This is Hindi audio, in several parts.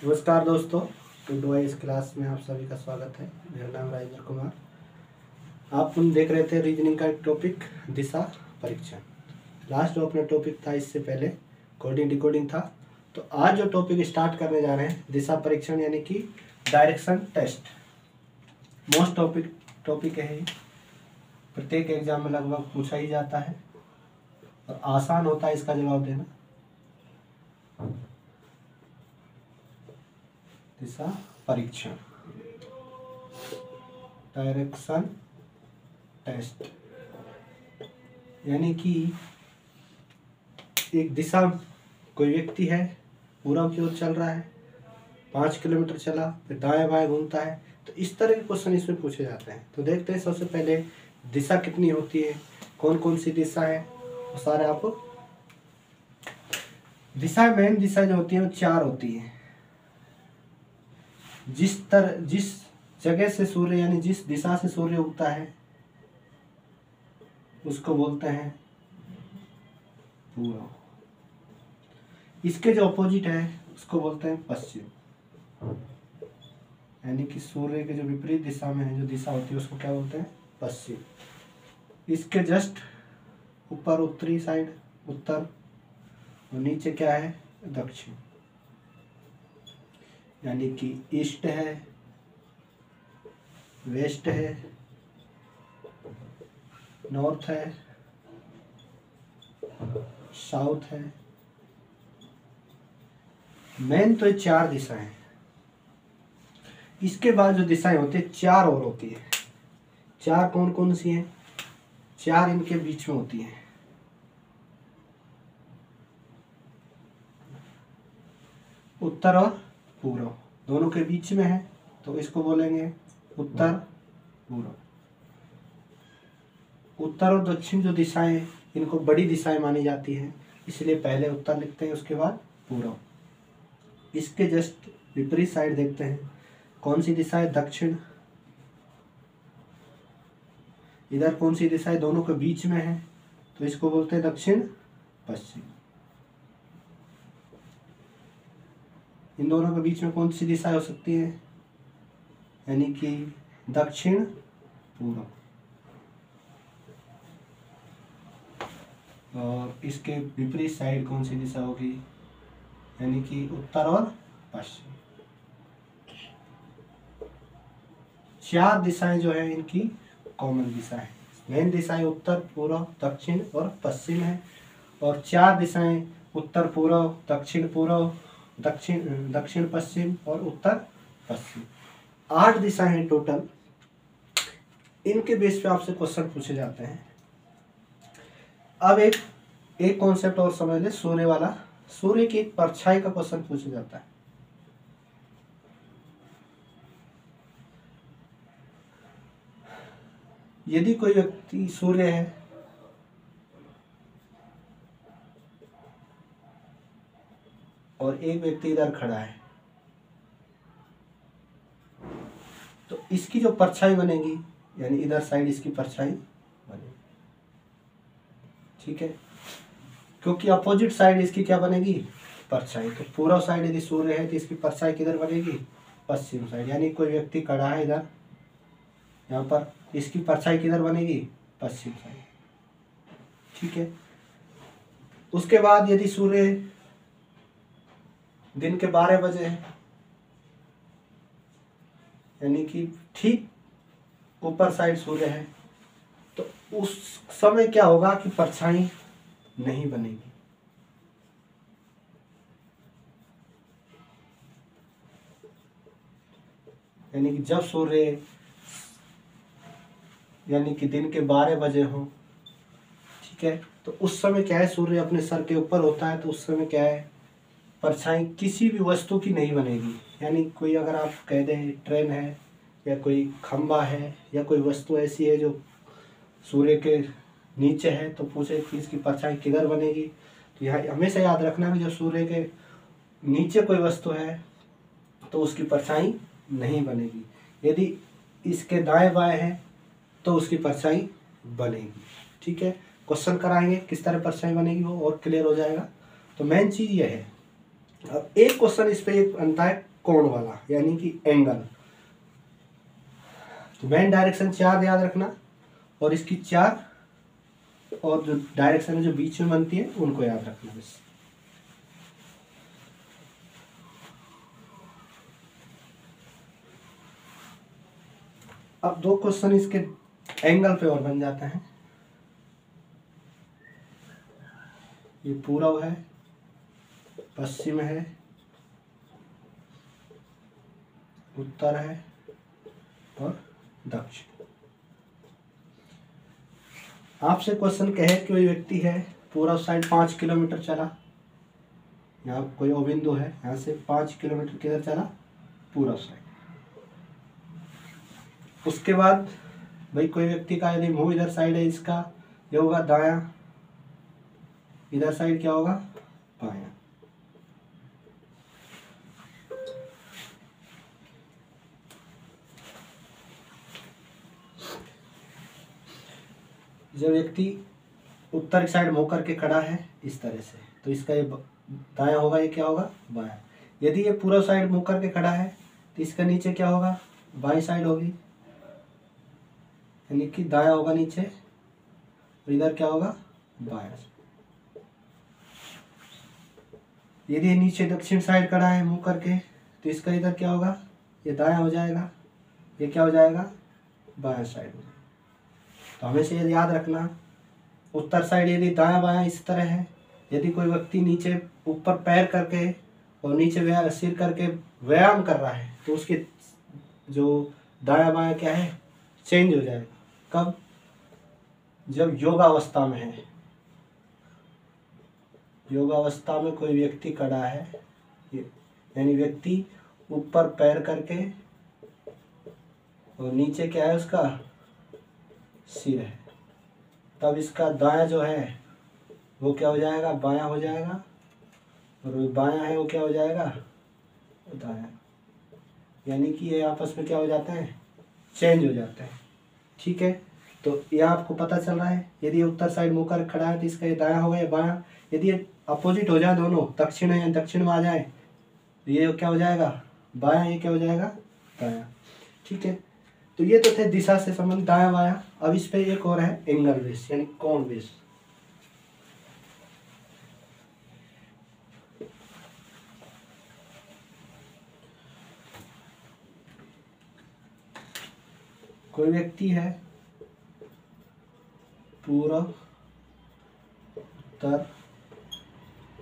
नमस्कार दोस्तों, टू इस क्लास में आप सभी का स्वागत है। मेरा नाम राजेंद्र कुमार। आप देख रहे थे रीजनिंग का एक टॉपिक दिशा परीक्षण। लास्ट जो अपना टॉपिक था इससे पहले कोडिंग डिकोडिंग था। तो आज जो टॉपिक स्टार्ट करने जा रहे हैं दिशा परीक्षण यानी कि डायरेक्शन टेस्ट। मोस्ट टॉपिक है। प्रत्येक एग्जाम में लगभग पूछा ही जाता है और आसान होता है इसका जवाब देना। दिशा परीक्षण डायरेक्शन टेस्ट यानी कि एक दिशा, कोई व्यक्ति है पूरब की ओर चल रहा है, 5 किलोमीटर चला, फिर दाएं बाएं घूमता है। तो इस तरह के क्वेश्चन इसमें पूछे जाते हैं। तो देखते हैं सबसे पहले दिशा कितनी होती है, कौन कौन सी दिशा है, वो सारे आपको दिशा। मेन दिशा जो होती है वो 4 होती है। जिस जगह से सूर्य यानी जिस दिशा से सूर्य उगता है उसको बोलते हैं पूर्व। इसके जो अपोजिट है उसको बोलते हैं पश्चिम, यानी कि सूर्य के जो विपरीत दिशा में है जो दिशा होती है उसको क्या बोलते हैं पश्चिम। इसके जस्ट ऊपर उत्तरी साइड उत्तर और नीचे क्या है दक्षिण, यानी कि ईस्ट है, वेस्ट है, नॉर्थ है, साउथ है। मेन तो ये 4 दिशाएं हैं। इसके बाद जो दिशाएं होती है 4 और होती है। 4 कौन कौन सी हैं? 4 इनके बीच में होती हैं। उत्तर और पूर्व दोनों के बीच में है तो इसको बोलेंगे उत्तर पूर्व। उत्तर और दक्षिण जो दिशाएं इनको बड़ी दिशाएं मानी जाती हैं, इसलिए पहले उत्तर लिखते हैं उसके बाद पूर्व। इसके जस्ट विपरीत साइड देखते हैं कौन सी दिशा है दक्षिण। इधर कौन सी दिशा है दोनों के बीच में है तो इसको बोलते हैं दक्षिण पश्चिम। इन दोनों के बीच में कौन सी दिशा हो सकती है, यानी कि दक्षिण पूर्व। और इसके विपरीत साइड कौन सी दिशा होगी, यानी कि उत्तर और पश्चिम। 4 दिशाएं जो है इनकी कॉमन दिशा है। मेन दिशाएं उत्तर पूर्व दक्षिण और पश्चिम है और 4 दिशाएं उत्तर पूर्व दक्षिण पूर्व दक्षिण पश्चिम और उत्तर पश्चिम। 8 दिशाएं हैं टोटल। इनके बेस पे आपसे क्वेश्चन पूछे जाते हैं। अब एक कॉन्सेप्ट और समझ ले, सूर्य वाला। सूर्य की एक परछाई का क्वेश्चन पूछा जाता है। यदि कोई व्यक्ति सूर्य है और एक व्यक्ति इधर खड़ा है तो इसकी जो परछाई बनेगी यानी इधर साइड इसकी परछाई बनेगी, ठीक है, क्योंकि अपोजिट साइड इसकी क्या बनेगी परछाई। तो पूर्व साइड यदि सूर्य है तो इसकी परछाई किधर बनेगी पश्चिम साइड, यानी कोई व्यक्ति खड़ा है इधर, यहाँ पर इसकी परछाई किधर बनेगी पश्चिम साइड, ठीक है। उसके बाद यदि सूर्य दिन के 12 बजे है, यानी कि ठीक ऊपर साइड सूर्य है, तो उस समय क्या होगा कि परछाई नहीं बनेगी। यानी कि जब सूर्य यानी कि दिन के 12 बजे हो, ठीक है, तो उस समय क्या है सूर्य अपने सर के ऊपर होता है, तो उस समय क्या है परछाई किसी भी वस्तु की नहीं बनेगी। यानी कोई अगर आप कह दें ट्रेन है या कोई खंबा है या कोई वस्तु ऐसी है जो सूर्य के नीचे है तो पूछे कि इसकी परछाई किधर बनेगी, तो यहाँ हमेशा याद रखना कि जब सूर्य के नीचे कोई वस्तु है तो उसकी परछाई नहीं बनेगी। यदि इसके दाएं बाएं है तो उसकी परछाई बनेगी, ठीक है। क्वेश्चन कराएंगे किस तरह परछाई बनेगी वो और क्लियर हो जाएगा। तो मेन चीज़ ये है अब एक क्वेश्चन इस पे एक बनता है कोण वाला, यानी कि एंगल। तो मेन डायरेक्शन 4 याद रखना, और इसकी 4 और जो डायरेक्शन है जो बीच में बनती है उनको याद रखना बस। अब 2 क्वेश्चन इसके एंगल पे और बन जाते हैं। ये पूर्व है, पश्चिम है, उत्तर है और दक्षिण। आपसे क्वेश्चन कहे कि कोई व्यक्ति है पूर्व साइड 5 किलोमीटर चला, यहाँ कोई ओ बिंदु है, यहाँ से 5 किलोमीटर किधर चला, पूर्व साइड। उसके बाद भाई कोई व्यक्ति का यदि मुंह इधर साइड है, इसका ये होगा दायां, इधर साइड क्या होगा, बायां। जब व्यक्ति उत्तर की साइड मुंह करके खड़ा है इस तरह से, तो इसका ये दायां होगा, ये क्या होगा, बायां। यदि ये पूर्व साइड मुंह करके खड़ा है तो इसका नीचे क्या होगा, बाईं साइड होगी, यानी कि दायां होगा नीचे, और इधर क्या होगा, बायां। यदि नीचे दक्षिण साइड खड़ा है मुंह करके तो इसका इधर क्या होगा, ये दायां हो जाएगा, ये क्या हो जाएगा, बायां साइड हो जाएगा। तो हमेशा ये याद रखना, उत्तर साइड यदि दायां बायां इस तरह है, यदि कोई व्यक्ति नीचे ऊपर पैर करके और नीचे सिर करके व्यायाम कर रहा है तो उसके जो दायां बायां क्या है, चेंज हो जाएगा। कब, जब योगावस्था में है। योगावस्था में कोई व्यक्ति खड़ा है, यानी व्यक्ति ऊपर पैर करके और नीचे क्या है, उसका सिर है, तब इसका दायां जो है वो क्या हो जाएगा, बायां हो जाएगा, और वो बायां है वो क्या हो जाएगा, दायां। यानी कि ये आपस में क्या हो जाते हैं, चेंज हो जाते हैं। ठीक है, तो ये आपको पता चल रहा है। यदि उत्तर साइड मुँह कर खड़ा है तो इसका ये दायां होगा या बायां। यदि ये अपोजिट हो जाए, दोनों दक्षिण है या दक्षिण में आ जाए, तो ये क्या हो जाएगा, बायां, ये क्या हो जाएगा, दायां। ठीक है, तो ये तो थे दिशा से संबंधित दायां बायां। अब इस पे एक और है एंगल बेस, यानी कोण बेस। कोई व्यक्ति है पूर्व, उत्तर,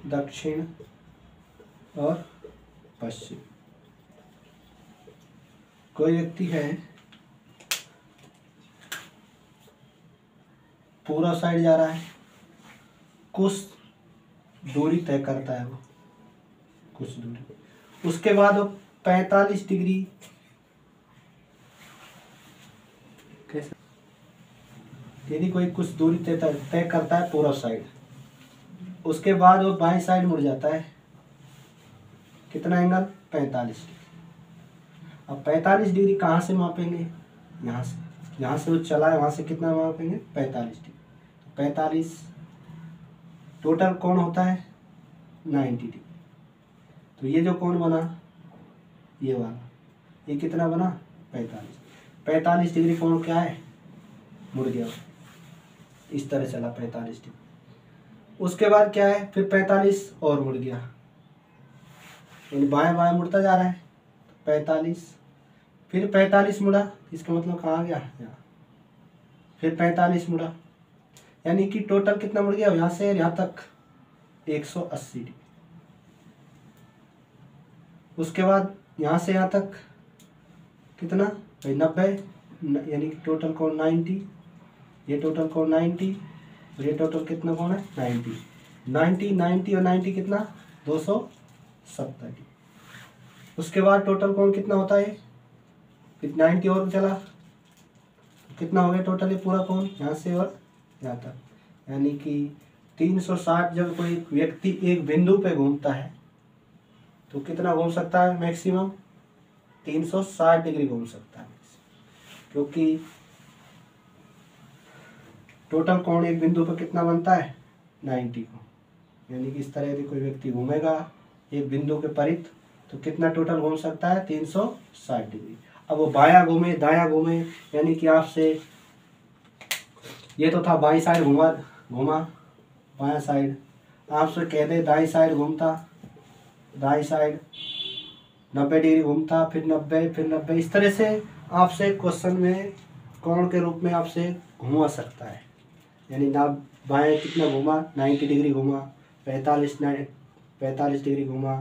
दक्षिण और पश्चिम। कोई व्यक्ति है पूर्व साइड जा रहा है, कुछ दूरी तय करता है वो, कुछ दूरी, उसके बाद वो 45 डिग्री, कैसे, यदि कोई कुछ दूरी तय करता है पूर्व साइड, उसके बाद वो बाईं साइड मुड़ जाता है, कितना एंगल, 45 डिग्री। अब 45 डिग्री कहाँ से मापेंगे, यहाँ से, जहाँ से वो चला है वहाँ से कितना मापेंगे, 45 डिग्री। 45 टोटल कोण होता है 90 डिग्री। तो ये जो कोण बना, ये वाला, ये कितना बना, 45 डिग्री कोण क्या है, मुड़ गया, इस तरह चला 45 डिग्री। उसके बाद क्या है, फिर 45 और मुड़ गया, यानी बाएं बाएं मुड़ता जा रहा है, 45, फिर 45 मुड़ा, इसका मतलब कहाँ गया, यहाँ, फिर 45 मुड़ा, यानी कि टोटल कितना मुड़ गया, यहाँ से यहाँ तक 180 डिग्री। उसके बाद यहाँ से यहाँ तक कितना, 90, यानी कि टोटल कोण 90, ये टोटल कोण 90, और ये टोटल कितना कोण है, 90 और 90 कितना, 270 डिग्री। उसके बाद टोटल कोण कितना होता है, 90 और चला, कितना हो गया टोटल ये पूरा कोण, यहाँ से और यहाँ तक, यानी कि 360। जब कोई व्यक्ति एक बिंदु पे घूमता है तो कितना घूम सकता है, मैक्सिमम 360 डिग्री घूम सकता है, क्योंकि टोटल कोण एक बिंदु पर कितना बनता है, 90 को। यानी कि इस तरह यदि कोई व्यक्ति घूमेगा एक बिंदु के परित, तो कितना टोटल घूम सकता है, 360 डिग्री। अब वो बायां घूमे दायां घूमे, यानी कि आपसे ये तो था बाईं साइड घुमा घुमा बायां साइड, आपसे कह दे दाईं साइड घूमता, दाईं साइड 90 डिग्री घूमता, फिर 90 फिर 90, इस तरह से आपसे क्वेश्चन में कोण के रूप में आपसे घुमा सकता है। यानी ना बाएं कितना घुमा, 90 डिग्री घुमा, 45 डिग्री घुमा,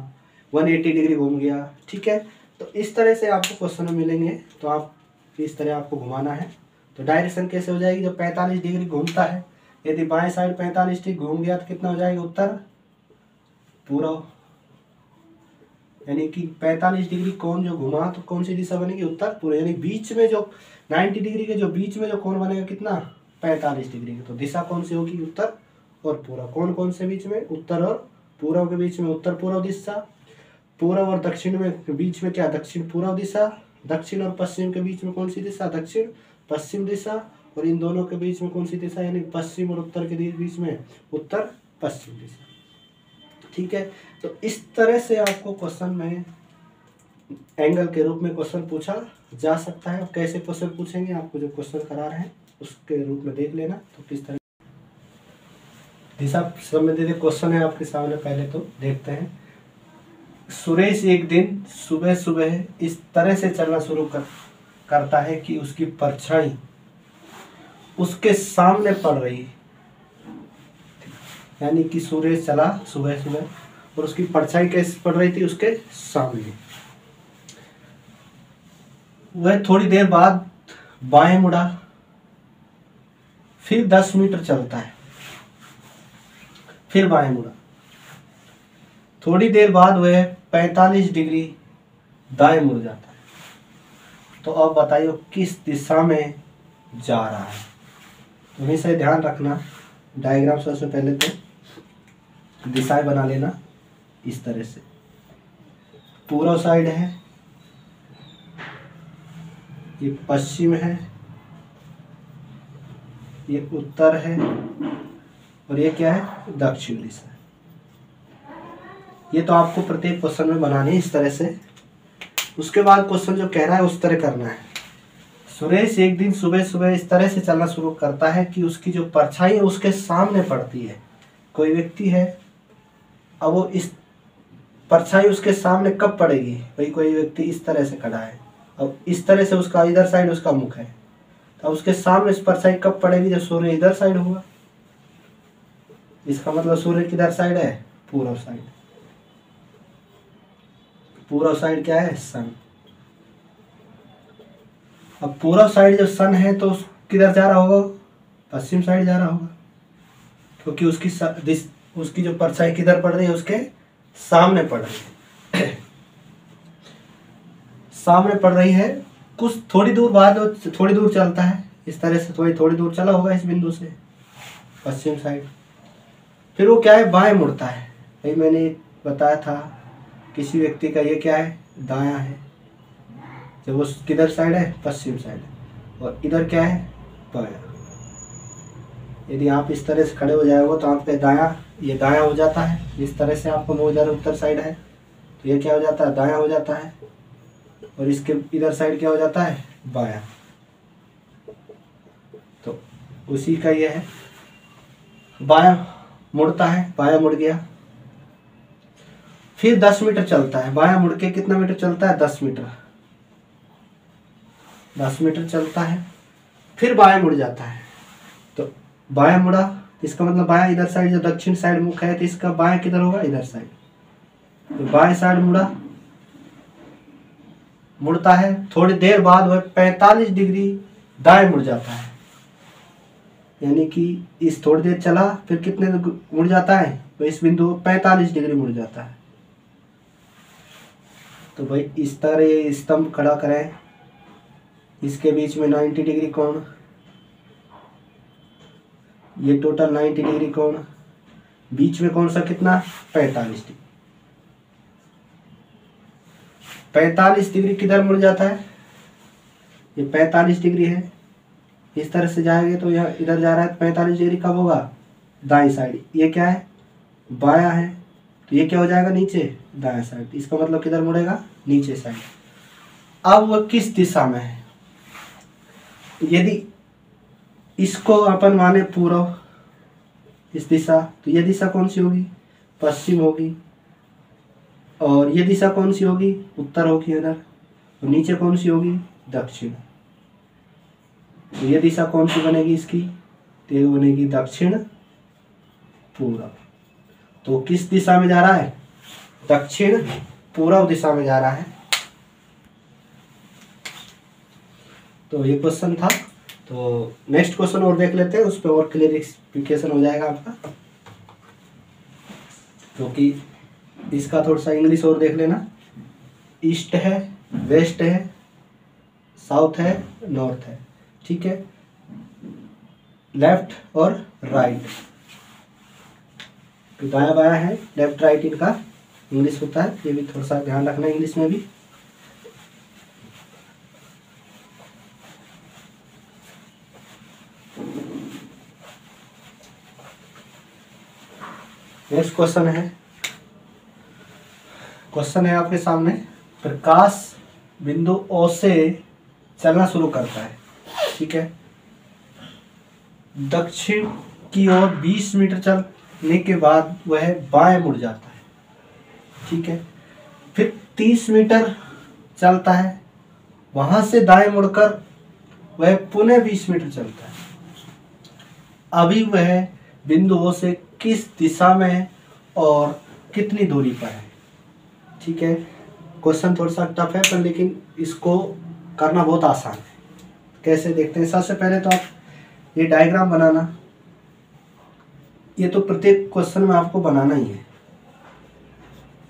180 डिग्री घूम गया, ठीक है। तो इस तरह से आपको क्वेश्चन में मिलेंगे, तो आप इस तरह आपको घुमाना है। तो डायरेक्शन कैसे हो जाएगी, जब 45 डिग्री घूमता है, यदि बाएं साइड 45 डिग्री घूम गया तो कितना हो जाएगा, उत्तर पूर्व। यानी कि 45 डिग्री कोण जो घुमा तो कौन सी दिशा बनेगी, उत्तर पूर्व। यानी बीच में जो 90 डिग्री के जो बीच में जो कोण बनेगा कितना, 45 डिग्री की, तो दिशा कौन सी होगी, उत्तर और पूर्व। कौन कौन से बीच में, उत्तर और पूर्व के बीच में उत्तर पूर्व दिशा, पूर्व और दक्षिण में बीच में क्या, दक्षिण पूर्व दिशा, दक्षिण और पश्चिम के बीच में कौन सी दिशा, दक्षिण पश्चिम दिशा, और इन दोनों के बीच में कौन सी दिशा, यानी पश्चिम और उत्तर के बीच में उत्तर पश्चिम दिशा, ठीक है। तो इस तरह से आपको क्वेश्चन में एंगल के रूप में क्वेश्चन पूछा जा सकता है। कैसे क्वेश्चन पूछेंगे, आपको जो क्वेश्चन करा रहे हैं उसके रूप में देख लेना। तो किस तरह दिशा संबंधित क्वेश्चन है आपके सामने, पहले तो देखते हैं। सुरेश एक दिन सुबह सुबह इस तरह से चलना शुरू करता है कि उसकी परछाई उसके सामने पड़ रही है। यानी कि सुरेश चला सुबह सुबह और उसकी परछाई कैसे पड़ रही थी, उसके सामने। वह थोड़ी देर बाद बाएं मुड़ा, फिर 10 मीटर चलता है, फिर बाएं मुड़ा, थोड़ी देर बाद वह 45 डिग्री दाएं मुड़ जाता है। तो अब बताइए किस दिशा में जा रहा है। तो हमेशा ध्यान रखना, डायग्राम सबसे पहले तो दिशाएं बना लेना इस तरह से। पूर्व साइड है, ये पश्चिम है, ये उत्तर है, और ये क्या है, दक्षिण दिशा। ये तो आपको प्रत्येक क्वेश्चन में बनानी है इस तरह से। उसके बाद क्वेश्चन जो कह रहा है उस तरह करना है। सुरेश एक दिन सुबह सुबह इस तरह से चलना शुरू करता है कि उसकी जो परछाई है उसके सामने पड़ती है। कोई व्यक्ति है, अब वो इस परछाई उसके सामने कब पड़ेगी, भाई कोई व्यक्ति इस तरह से खड़ा है, अब इस तरह से उसका इधर साइड उसका मुख है, तो उसके सामने इस परछाई कब पड़ेगी, जब सूर्य इधर साइड होगा। इसका मतलब सूर्य किधर साइड है, पूर्व साइड। पूर्व साइड क्या है, सन। अब पूर्व साइड जो सन है तो किधर जा रहा होगा, पश्चिम साइड जा रहा होगा, क्योंकि उसकी जो परछाई किधर पड़ रही है, उसके सामने पड़ रही है। सामने पड़ रही है। कुछ थोड़ी दूर बाद थोड़ी दूर चलता है, इस तरह से थोड़ी दूर चला होगा इस बिंदु से पश्चिम साइड। फिर वो क्या है, बाएं मुड़ता है। भाई मैंने बताया था किसी व्यक्ति का ये क्या है, दायां है, जब वो किधर साइड है, पश्चिम साइड, और इधर क्या है, बायां। यदि आप इस तरह से खड़े हो जाओगे तो आपका दायां, ये दायां हो जाता है। इस तरह से आपको मुँह इधर उत्तर साइड है तो ये क्या हो जाता है, दायां हो जाता है, और इसके इधर साइड क्या हो जाता है, बायां। तो उसी का ये है, बायां मुड़ता है, बायां मुड़ गया, फिर 10 मीटर चलता है। बायां मुड़ के कितना मीटर चलता है, 10 मीटर। 10 मीटर चलता है, फिर बायां मुड़ जाता है। तो बायां मुड़ा, इसका मतलब बायां इधर साइड जो दक्षिण साइड मुख है, तो इसका बायां किधर होगा, इधर साइड। तो बाएं साइड मुड़ता है, थोड़ी देर बाद वह 45 डिग्री दाएं मुड़ जाता है। यानी कि इस थोड़ी देर चला, फिर कितने मुड़ जाता है, तो इस बिंदु 45 डिग्री मुड़ जाता है। तो भाई इस तरह ये स्तंभ खड़ा करें, इसके बीच में 90 डिग्री कोण, ये टोटल 90 डिग्री कोण, बीच में कौन सा कितना, 45 डिग्री। 45 डिग्री किधर मुड़ जाता है, ये 45 डिग्री है, इस तरह से जाएंगे तो यहाँ इधर जा रहा है, 45 डिग्री कब होगा, दाईं साइड। ये क्या है, बायां है, तो ये क्या हो जाएगा, नीचे दाएं साइड। इसका मतलब किधर मुड़ेगा, नीचे साइड। अब वह किस दिशा में है, यदि इसको अपन माने पूर्व, इस दिशा, तो ये दिशा कौन सी होगी, पश्चिम होगी। और ये दिशा कौन सी होगी, उत्तर होगी इधर। तो नीचे कौन सी होगी, दक्षिण। तो ये दिशा कौन सी बनेगी इसकी, तो ये बनेगी दक्षिण पूर्व। तो किस दिशा में जा रहा है, दक्षिण पूर्व दिशा में जा रहा है। तो ये क्वेश्चन था। तो नेक्स्ट क्वेश्चन और देख लेते हैं, उस पर और क्लियरिफिकेशन हो जाएगा आपका, क्योंकि इसका थोड़ा सा इंग्लिश और देख लेना। ईस्ट है, वेस्ट है, साउथ है, नॉर्थ है, ठीक है, लेफ्ट और राइट। तो दाया बाया है, लेफ्ट राइट इनका इंग्लिश होता है, ये भी थोड़ा सा ध्यान रखना इंग्लिश में भी। नेक्स्ट क्वेश्चन है आपके सामने, प्रकाश बिंदु O से चलना शुरू करता है, ठीक है, दक्षिण की ओर 20 मीटर चलने के बाद वह बाएं मुड़ जाता है, ठीक है, फिर 30 मीटर चलता है, वहां से दाएं मुड़कर वह पुनः 20 मीटर चलता है। अभी वह बिंदु O से किस दिशा में है और कितनी दूरी पर है, ठीक है। क्वेश्चन थोड़ा सा टफ है, पर लेकिन इसको करना बहुत आसान है। कैसे देखते हैं, सबसे पहले तो आप ये डायग्राम बनाना। ये तो प्रत्येक क्वेश्चन में आपको बनाना ही है।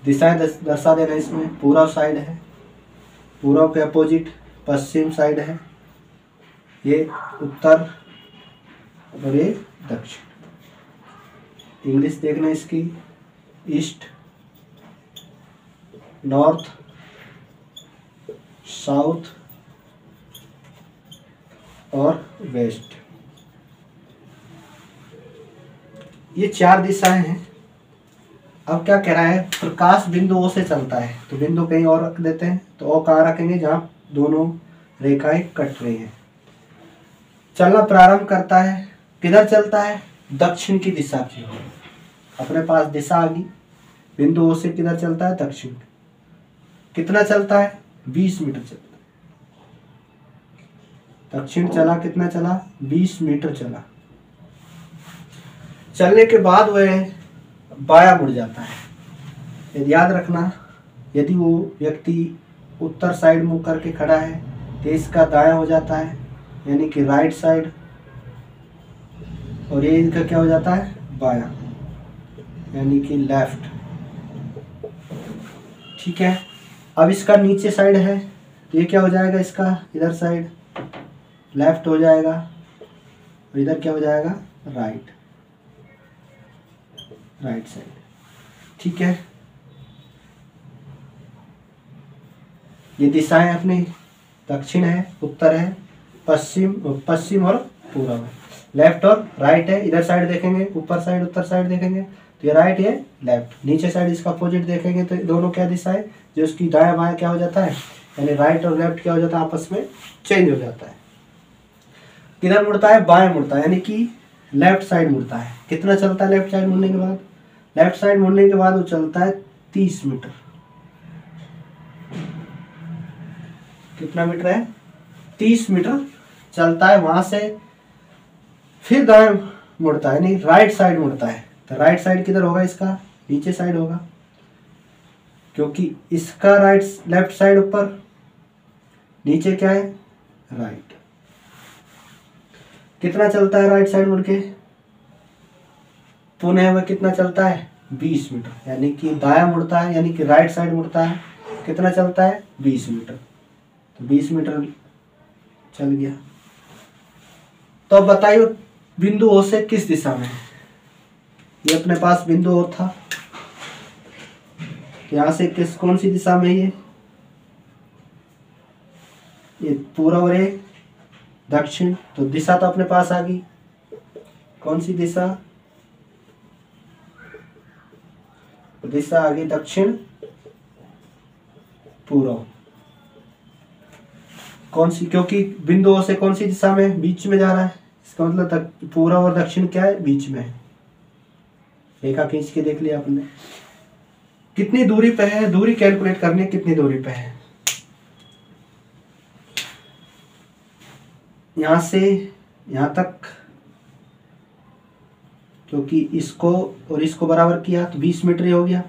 दिशाएं दर्शा देना। इसमें पूर्व साइड है, पूर्व के अपोजिट पश्चिम साइड है, ये उत्तर और ये दक्षिण। इंग्लिश देखना इसकी, ईस्ट, नॉर्थ, साउथ और वेस्ट, ये 4 दिशाएं हैं। अब क्या कह रहा है, प्रकाश बिंदु O से चलता है, तो बिंदु कहीं और रख देते हैं। तो O कहाँ रखेंगे, जहाँ दोनों रेखाएं कट रही हैं। चलना प्रारंभ करता है, किधर चलता है, दक्षिण की दिशा की ओर। अपने पास दिशा आ गई, बिंदु O से किधर चलता है, दक्षिण। कितना चलता है, 20 मीटर चलता है। दक्षिण चला, कितना चला, 20 मीटर चला। चलने के बाद वह बाया मुड़ जाता है। यदि याद रखना, यदि वो व्यक्ति उत्तर साइड मुंह करके खड़ा है तो इसका दाया हो जाता है, यानी कि राइट साइड, और ये इनका क्या हो जाता है, बाया, यानी कि लेफ्ट, ठीक है। अब इसका नीचे साइड है, तो ये क्या हो जाएगा, इसका इधर साइड लेफ्ट हो जाएगा, और इधर क्या हो जाएगा, राइट साइड, ठीक है। ये दिशाएं अपनी दक्षिण है, उत्तर है, पश्चिम और पूर्व है। लेफ्ट और राइट है, इधर साइड देखेंगे, ऊपर साइड उत्तर साइड देखेंगे तो ये राइट, ये लेफ्ट। नीचे साइड इसका अपोजिट देखेंगे तो दोनों क्या दिशा है, जो उसकी दाया बाया क्या हो जाता है, यानी राइट और लेफ्ट क्या हो जाता है, आपस में चेंज हो जाता है। किधर मुड़ता है, बाएं मुड़ता है, यानी कि लेफ्ट साइड मुड़ता है। कितना चलता है लेफ्ट साइड मुड़ने के बाद, लेफ्ट साइड मुड़ने के बाद वो चलता है 30 मीटर। कितना मीटर है, 30 मीटर चलता है। वहां से फिर दाएं मुड़ता है, नहीं राइट साइड मुड़ता है। तो राइट साइड किधर होगा, इसका नीचे साइड होगा, क्योंकि इसका लेफ्ट साइड ऊपर, नीचे क्या है, राइट। कितना चलता है राइट साइड मुड़ के, पुनः वह कितना चलता है, 20 मीटर, यानी कि दाया मुड़ता है, यानी कि राइट साइड मुड़ता है। कितना चलता है, 20 मीटर। तो 20 मीटर चल गया। तो अब बताइए बिंदु O से किस दिशा में है। ये अपने पास बिंदु O था, यहाँ से कौन सी दिशा में है, ये पूर्व और ये दक्षिण। तो दिशा तो अपने पास आ गई, कौन सी दिशा, दिशा आ गई दक्षिण पूर्व। कौन सी, क्योंकि बिंदु O से कौन सी दिशा में बीच में जा रहा है, इसका मतलब पूर्व और दक्षिण क्या है, बीच में है। रेखा खींच के देख लिया आपने। कितनी दूरी पे है, दूरी कैलकुलेट करनी है, कितनी दूरी पे है। यहां से यहां तक, क्योंकि इसको और इसको बराबर किया तो 20 मीटर ही हो गया।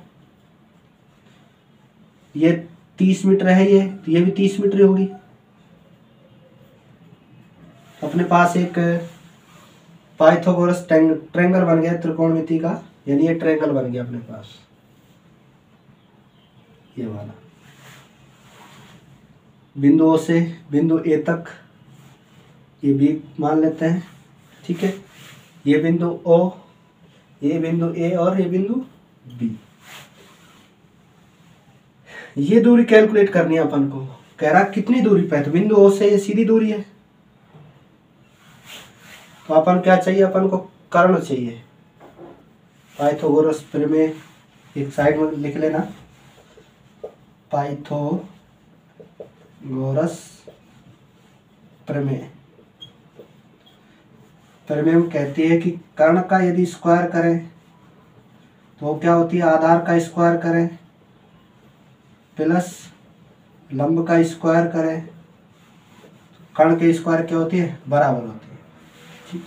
ये 30 मीटर है ये, तो ये भी 30 मीटर होगी। अपने पास एक पाइथागोरस ट्रायंगल बन गया त्रिकोणमिति का, यानी ये ट्रायंगल बन गया अपने पास, ये वाला। बिंदु O से बिंदु A तक ये B मान लेते हैं, ठीक है। ये बिंदु O, ये बिंदु A और ये बिंदु B। ये दूरी कैलकुलेट करनी है अपन को। कह रहा कितनी दूरी पे है, तो बिंदु O से ये सीधी दूरी है, तो अपन क्या चाहिए, अपन को कर्ण चाहिए। पाइथागोरस प्रमेय एक साइड में लिख लेना, पाइथागोरस प्रमेय। प्रमेय कहती है कि कर्ण का यदि स्क्वायर करें तो क्या होती है, आधार का स्क्वायर करें प्लस लंब का स्क्वायर करें, कर्ण के स्क्वायर क्या होती है, बराबर होती है। ठीक।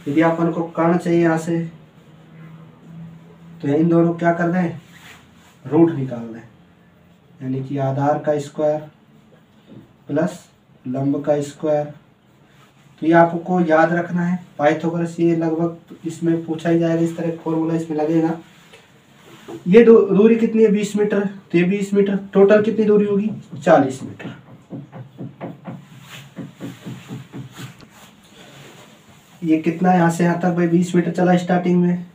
यदि अपन को कर्ण चाहिए यहाँ से, तो इन दोनों क्या कर दें, रूट निकाल दें, यानी कि आधार का स्क्वायर प्लस लंब का स्क्वायर। तो ये आपको याद रखना है। पाइथागोरस ये लगभग इसमें पूछा ही जाएगा, इस तरह फॉर्मूला इसमें लगेगा। ये दूरी कितनी है, 20 मीटर, तो ये 20 मीटर, टोटल कितनी दूरी होगी, 40 मीटर। ये कितना यहाँ से यहाँ तक भाई 20 मीटर चला स्टार्टिंग में,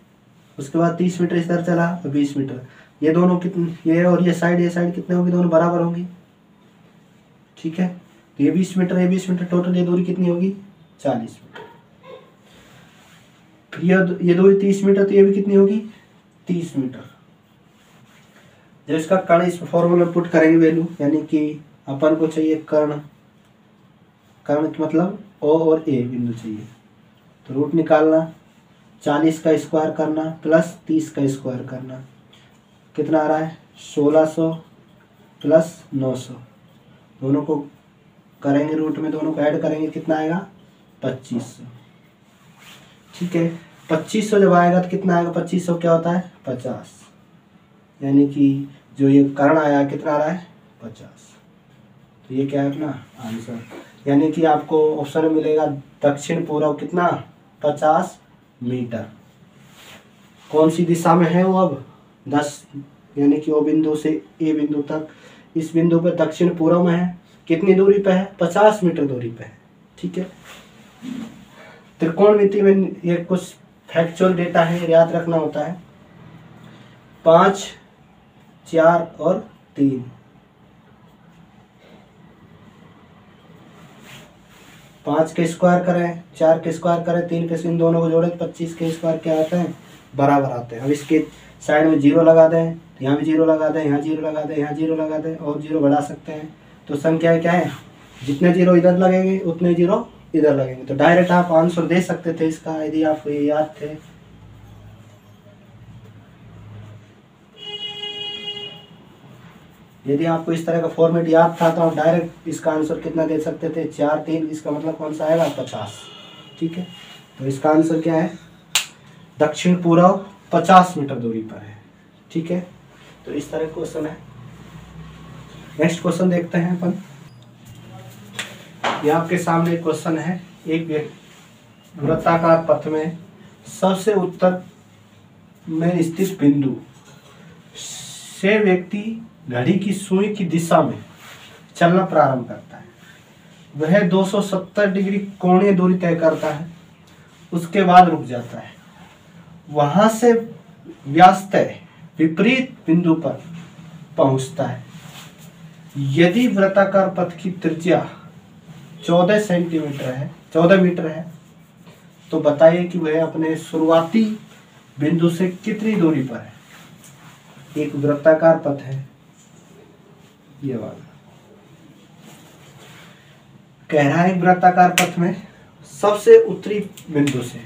उसके बाद 30 मीटर इस तरह चला और 20 मीटर। ये दोनों कितने, ये और ये साइड कितने होंगी, दोनों बराबर होंगी, ठीक है। तो ये 20 मीटर, ये 20 मीटर, टोटल ये दूरी कितनी होगी, 40 मीटर। फिर ये दूरी 30 मीटर, तो ये भी कितनी होगी, 30 मीटर। जब इसका कर्ण इस फॉर्मूला में पुट करेंगे वैल्यू, यानी कि अपन को चाहिए कर्ण, कर्ण मतलब O और A बिंदु चाहिए, तो रूट निकालना, 40 का स्क्वायर करना प्लस 30 का स्क्वायर करना, कितना आ रहा है, 1600 प्लस 900। दोनों को करेंगे रूट में, दोनों को ऐड करेंगे, कितना आएगा, 2500। ठीक है, 2500 जब आएगा तो कितना आएगा, 2500 क्या होता है, 50, यानी कि जो ये कर्ण आया कितना आ रहा है, 50। तो ये क्या है अपना आंसर, यानी कि आपको ऑप्शन में मिलेगा दक्षिण पूर्व कितना, 50 मीटर। कौन सी दिशा में है वो, अब 10, यानी कि O बिंदु से A बिंदु तक, इस बिंदु पर दक्षिण पूर्व में है, कितनी दूरी पे है, 50 मीटर दूरी पे है, ठीक है। त्रिकोणमिति में ये कुछ फैक्चुअल डेटा है, याद रखना होता है। 5, 4 और 3, 5 के स्क्वायर करें, 4 के स्क्वायर करें, 3 के, इन दोनों को जोड़े 25 के स्क्वायर क्या आते हैं, बराबर आते हैं। अब इसके साइड में 0 लगा दें, यहाँ भी 0 लगा दें, यहाँ 0 लगा दें, यहाँ 0 लगा दें, और 0 बढ़ा सकते हैं। तो संख्या क्या है, जितने 0 इधर लगेंगे उतने 0 इधर लगेंगे। तो डायरेक्ट आप आंसर दे सकते थे इसका, यदि आपको ये याद थे। यदि आपको इस तरह का फॉर्मेट याद था तो आप डायरेक्ट इसका आंसर कितना दे सकते थे, 4, 3, इसका मतलब कौन सा आएगा, 50, ठीक है। तो इसका आंसर क्या है, दक्षिण पूर्व 50 मीटर दूरी पर है, ठीक है। तो इस तरह क्वेश्चन है। नेक्स्ट क्वेश्चन देखते हैं अपन। ये आपके सामने क्वेश्चन है, एक वृत्ताकार पथ में सबसे उत्तर में स्थित बिंदु से व्यक्ति घड़ी की सुई की दिशा में चलना प्रारंभ करता है। वह 270 डिग्री कोणीय दूरी तय करता है, उसके बाद रुक जाता है। वहां से व्यास्तः विपरीत बिंदु पर पहुंचता है। यदि वृत्ताकार पथ की त्रिज्या 14 मीटर है, तो बताइए कि वह अपने शुरुआती बिंदु से कितनी दूरी पर है। एक वृत्ताकार पथ है ये वाला, कह रहा है वृत्ताकार पथ में सबसे उत्तरी बिंदु से,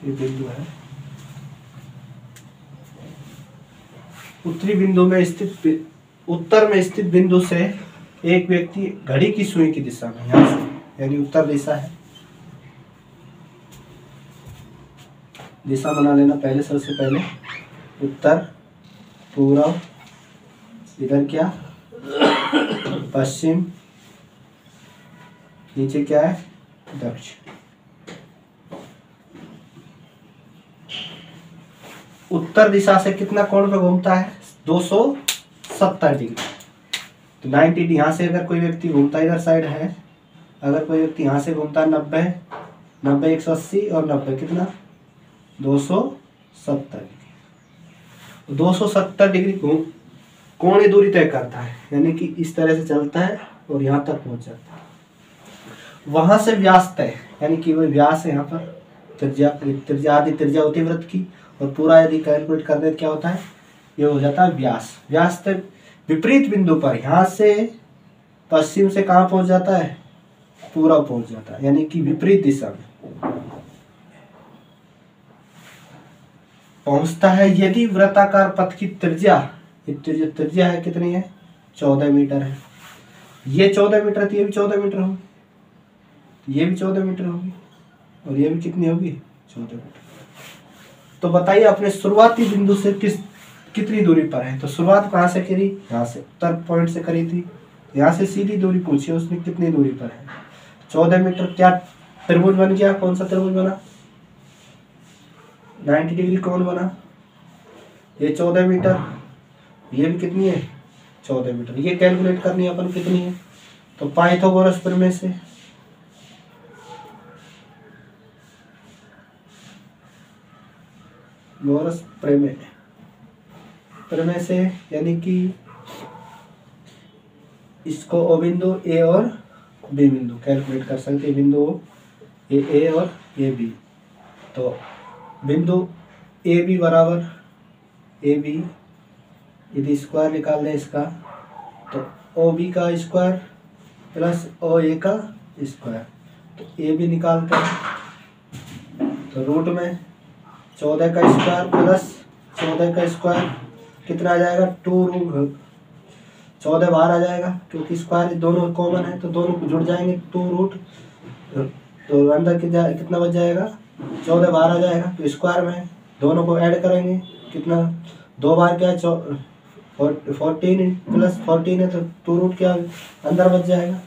ये बिंदु है, उत्तरी बिंदु में स्थित, उत्तर में स्थित बिंदु से एक व्यक्ति घड़ी की सुई की दिशा में, यहां से यानी उत्तर दिशा है, दिशा बना लेना पहले, सबसे पहले उत्तर, पूर्व, इधर क्या पश्चिम, नीचे क्या है दक्षिण। उत्तर दिशा से कितना कोण पे घूमता है 270 डिग्री। तो 90 डिग्री यहाँ से अगर कोई व्यक्ति घूमता इधर साइड है, अगर कोई व्यक्ति यहाँ से घूमता है 90, 90 180 और 90 कितना 270 डिग्री। 270 डिग्री कोणीय दूरी तय करता है, यानी कि इस तरह से चलता है और यहाँ तक पहुँच जाता है। वहां से व्यास तय, यानी कि वही व्यास है यहाँ पर, त्रिज्या, त्रिज्या आदि त्रिज्या होती है वृत्त की, और पूरा यदि कैलकुलेट कर दे क्या होता है, ये हो जाता है व्यास। व्यास तय विपरीत बिंदु पर, यहाँ से पश्चिम से कहाँ पहुंच जाता है, पूरा पहुंच जाता है, यानी कि विपरीत दिशा में पहुंचता है। यदि वृत्ताकार पथ की त्रिज्या, त्रिज्या है कितनी है 14 मीटर है, ये 14 मीटर थी, ये भी 14 मीटर होगी, ये भी 14 मीटर होगी, और ये भी कितनी होगी 14 मीटर। तो बताइए अपने शुरुआती बिंदु से कितनी दूरी पर है। तो शुरुआत कहाँ से करी, यहाँ से उत्तर पॉइंट से करी थी, यहाँ से सीधी दूरी पूछी उसने कितनी दूरी पर है 14 मीटर। क्या त्रिभुज बन गया, कौन सा त्रिभुज बना 90 डिग्री कौन बना, ये 14 मीटर, ये भी कितनी है 14 मीटर। ये कैलकुलेट करनी है अपन कितनी है, तो पाइथागोरस प्रमेय से, गोरस प्रमेय, प्रमेय से, यानी कि इसको ओ बिंदु ए और बी बिंदु कैलकुलेट कर सकते हैं, बिंदु ए और ए बी। तो बिंदु ए बी बराबर ए बी, यदि स्क्वायर निकाल लें इसका, तो ओ बी का स्क्वायर प्लस ओ ए का स्क्वायर, तो ए बी निकालते हैं, तो रूट में 14 का स्क्वायर प्लस 14 का स्क्वायर कितना आ जाएगा 2 रूट 14 बाहर आ जाएगा, क्योंकि स्क्वायर दोनों कॉमन है तो दोनों जुड़ जाएंगे 2 रूट, तो अंदर कितना बच जाएगा 14 बाहर आ जाएगा, तो स्क्वायर में दोनों को ऐड करेंगे कितना 2 बार क्या है 14 प्लस 14 है, तो 2 रूट क्या अंदर बच जाएगा।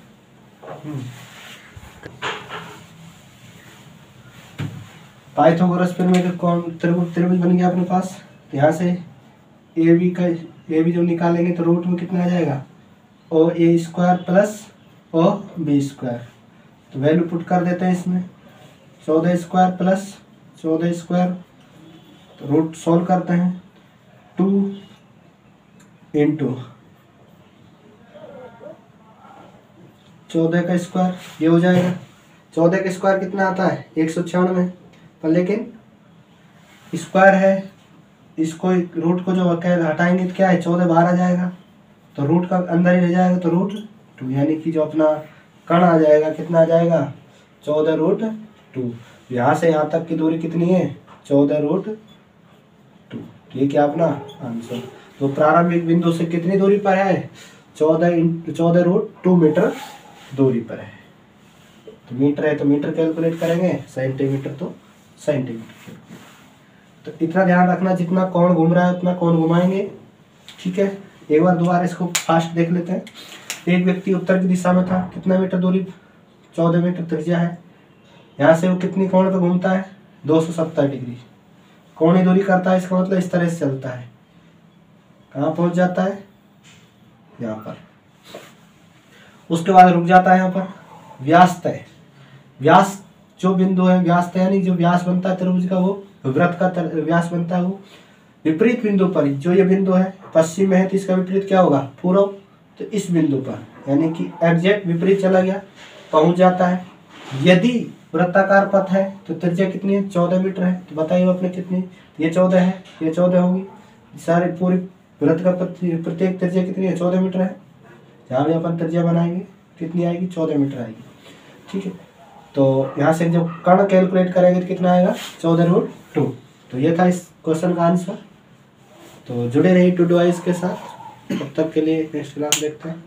पाइथागोरस प्रमेय का कौन त्रिभुज बन गया अपने पास। यहाँ से ए बी जब निकालेंगे तो रूट में कितना आ जाएगा O A square plus O B square, तो वैल्यू पुट कर देते हैं इसमें 14 स्क्वायर प्लस 14 स्क्वायर, तो रूट सॉल्व करते हैं 2 इंटू 14 का स्क्वायर, ये हो जाएगा 14 का स्क्वायर कितना आता है 196, पर लेकिन स्क्वायर है, इसको रूट को जो हटाएंगे तो क्या है 14 बाहर आ जाएगा, तो रूट का अंदर ही रह जाएगा, तो रूट 2, यानी कि जो अपना कण आ जाएगा कितना आ जाएगा 14 रूट 2। यहाँ से यहाँ तक की दूरी कितनी है 14 रूट 2, ये क्या अपना आंसर। तो प्रारंभिक बिंदु से कितनी दूरी पर है 14 रूट 2 मीटर दूरी पर है। तो मीटर है तो मीटर कैलकुलेट करेंगे, सेंटीमीटर तो सेंटीमीटर। तो इतना ध्यान रखना, जितना कोण घूम रहा है उतना कोण घुमाएंगे, ठीक है। एक बार दोबारा इसको फास्ट देख लेते हैं। एक व्यक्ति उत्तर की दिशा में था, कितना मीटर दूरी 14 मीटर त्रिज्या है, यहाँ से वो कितनी कोण पे घूमता है 270 डिग्री कोणीय दूरी करता है, इसका मतलब इस तरह से चलता है, कहाँ पहुँच जाता है यहाँ पर, उसके बाद रुक जाता है यहाँ पर। व्यास तय, व्यास जो बिंदु है व्यास तय, यानी जो व्यास बनता है त्रिभुज का वो वृत्त का व्यास बनता है, वो विपरीत बिंदु पर, जो ये बिंदु है पश्चिम में है तो इसका विपरीत क्या होगा पूर्व, तो इस बिंदु पर यानी कि एग्जैक्ट विपरीत चला गया, पहुंच जाता है। यदि वृत्ताकार पथ है तो त्रिज्या कितनी है 14 मीटर है, तो बताइए अपने कितनी, ये 14 है, ये 14 होगी। सारे पूरी वृत्त का प्रत्येक त्रिज्या कितनी है? 14 मीटर है। जहाँ भी अपन त्रिज्या बनाएंगे कितनी आएगी? 14 मीटर आएगी। ठीक है, तो यहाँ से जब कर्ण कैलकुलेट करेंगे तो कितना आएगा? 14√2। तो ये था इस क्वेश्चन का आंसर। तो जुड़े रहिए टू डिवाइस के साथ। तब तक के लिए नेक्स्ट क्लास देखते हैं।